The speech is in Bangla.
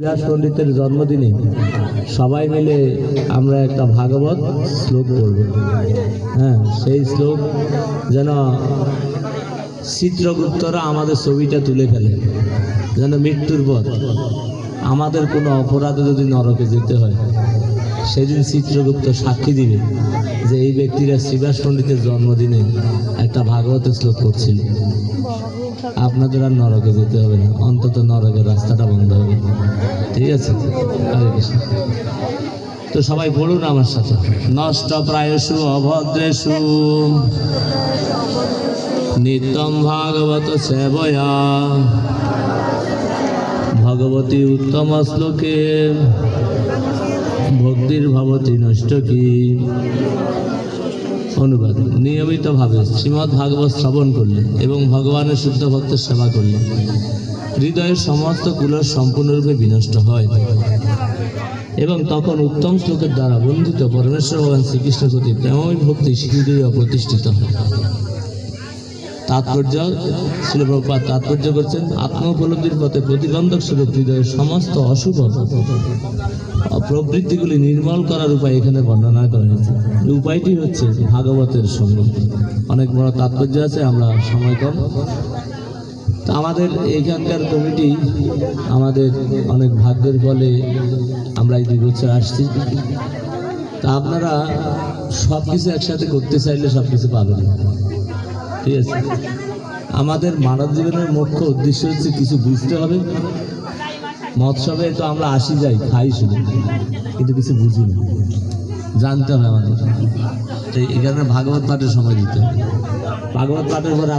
ব্যাস পণ্ডিতের জন্মদিনে সবাই মিলে আমরা একটা ভাগবত শ্লোক পড়ব। হ্যাঁ, সেই শ্লোক যেন চিত্রগুপ্তরা আমাদের ছবিটা তুলে ফেলে, যেন মৃত্যুর পর আমাদের কোনো অপরাধে যদি নরকে যেতে হয় সেদিন চিত্রগুপ্ত সাক্ষী দিবে যে এই ব্যক্তিরা শ্রীবাস পণ্ডিতের জন্মদিনে একটা ভাগবতের শ্লোক করছিল। আপনাদের আর নরকে যেতে হবে না, অন্তত নরকের রাস্তাটা বন্ধ হবে। ঠিক আছে? হরে কৃষ্ণ। তো সবাই বলুন আমার সাথে, নষ্ট প্রায়সু অভদ্রেষু নিত্যম ভাগবত সেবয়া ভগবতী উত্তম শ্লোকে ভক্তির ভবতী নষ্ট কি। অনুবাদ: নিয়মিতভাবে শ্রীমদ্ ভাগবত শ্রবণ করলে এবং ভগবানের শুদ্ধ ভক্তের সেবা করলে হৃদয়ের সমস্ত কুলর সম্পূর্ণরূপে বিনষ্ট হয় এবং তখন উত্তম শ্লোকের দ্বারা বন্ধিত পরমেশ্বর ভগবান শ্রীকৃষ্ণের প্রতি প্রেমময় ভক্তি শীঘ্রই প্রতিষ্ঠিত হয়। তাৎপর্য, শ্রীল প্রভুপাদ তাৎপর্য করছেন, আত্ম উপলব্ধির পথে প্রতিবন্ধক স্বরূপ হৃদয়ের সমস্ত অশুভ প্রবৃত্তিগুলি নির্মল করার উপায় এখানে বর্ণনা করা হয়েছে। এই উপায়টি হচ্ছে ভাগবতের সঙ্গ। অনেক বড় তাৎপর্য আছে, আমরা সময় কম। তা আমাদের এইখানকার কমিটি আমাদের অনেক ভাগ্যের ফলে আমরা এই 2 বছর আসছি। তা আপনারা সব কিছু একসাথে করতে চাইলে সব কিছু পাবেন না। ঠিক আছে? আমাদের মানব জীবনের মুখ্য উদ্দেশ্য হচ্ছে কিছু বুঝতে হবে। মৎসবে তো আমরা আসি যাই, খাই শুধু, কিন্তু কিছু বুঝি না, জানতে হবে আমাদের। তো এই কারণে ভাগবত পাঠের সময় দিতে হবে। ভাগবত পাঠের পরে